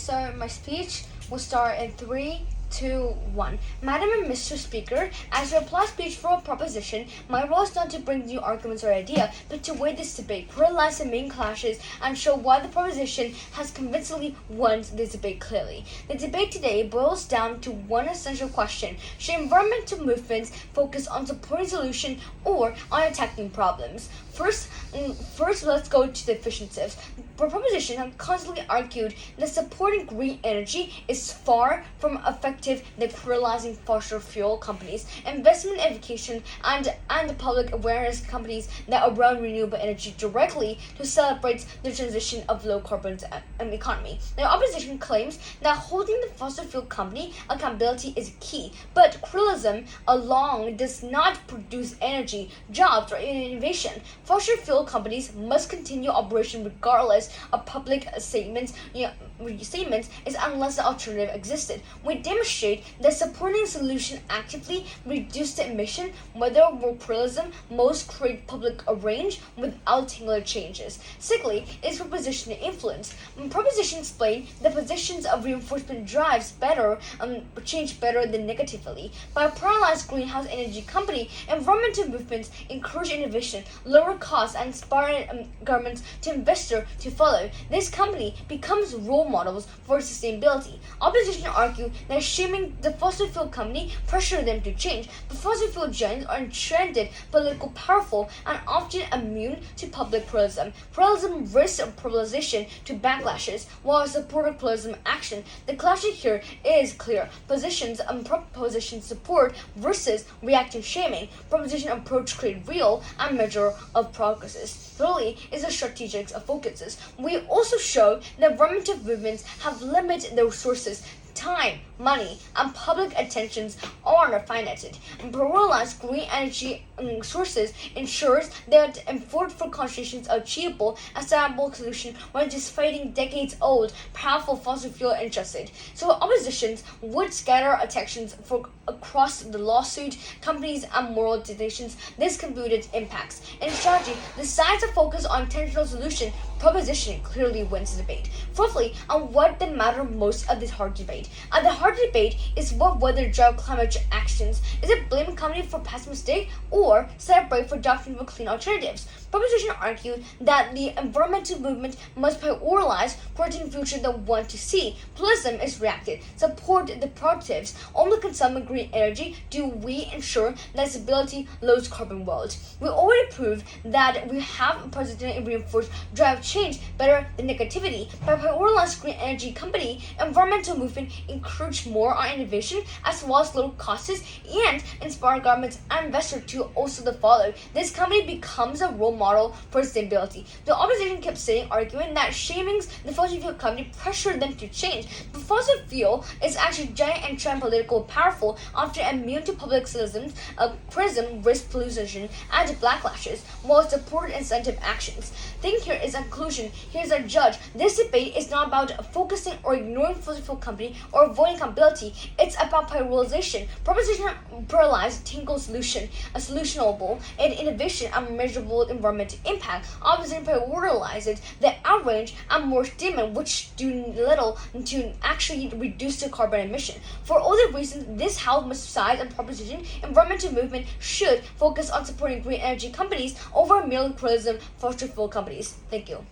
So my speech will start in 3, 2, 1. Madam and Mr. Speaker, as a reply speech for a proposition, my role is not to bring new arguments or idea, but to weigh this debate, paralyze the main clashes, and show why the proposition has convincingly won this debate clearly. The debate today boils down to one essential question: should environmental movements focus on supporting solutions or on attacking problems? First, let's go to the deficiencies. The proposition has constantly argued that supporting green energy is far from effective than criminalizing fossil fuel companies, investment education, and public awareness companies that run renewable energy directly to celebrate the transition of low carbon economy. The opposition claims that holding the fossil fuel company accountability is key, but criticism alone does not produce energy, jobs, or innovation. Fossil fuel companies must continue operation regardless of public statements is unless the alternative existed. We demonstrate that supporting a solution actively reduces the emission, whether criticism most create public range without tailored changes. Secondly, is proposition influence. Proposition explain the positions of reinforcement drives change better than negatively. By a paralyzed greenhouse energy company, environmental movements encourage innovation, lower costs, and inspire governments to investor to follow. This company becomes role models for sustainability. Opposition argue that shaming the fossil fuel company pressure them to change, but fossil fuel giants are entrenched, political powerful, and often immune to public criticism. Criticism risks polarization to backlashes, while supporting criticism action. The clash here is clear. Positions and proposition support versus reactive shaming. Proposition approach create real and measure of progresses. Thirdly is the strategic focuses. We also show that environmental movements have limited their resources. Time, money, and public attentions are finite. Pluralized green energy sources ensures that effort for concentrations are achievable, a sustainable solution when just fighting decades-old, powerful fossil fuel interested. So oppositions would scatter attentions across the lawsuit, companies, and moral decisions. This computed impacts. In strategy, the sides of focus on intentional solution proposition clearly wins the debate. Fourthly, on what the matter most of this hard debate. At the heart of the debate is what whether drive climate change actions. Is it blame company for past mistake or celebrate for adopting for clean alternatives? Proposition argued that the environmental movement must prioritize creating a future they want to see. Pluralism is reactive. Support the productives. Only consuming green energy do we ensure that stability low carbon world. We already proved that we have a positive reinforced drive change better than negativity. By prioritizing green energy company, environmental movement encourage more on innovation as well as low costs and inspire governments and investors to also follow. This company becomes a role model for sustainability. The opposition kept arguing that shaming the fossil fuel company pressured them to change. But fossil fuel is actually giant and trend political powerful, often immune to public citizens, criticism, risk pollution, and backlashes, while support incentive actions. Think here is a conclusion. Here's a judge. This debate is not about focusing or ignoring fossil fuel company or avoiding accountability. It's about prioritization. Proposition paralyzed tingle solution, a solutionable and innovation and measurable environmental impact. Opposition prioritizes the outrage and more statement which do little to actually reduce the carbon emission. For all the reasons, this House side and proposition environmental movement should focus on supporting green energy companies over merely criticism fossil fuel companies. Thank you.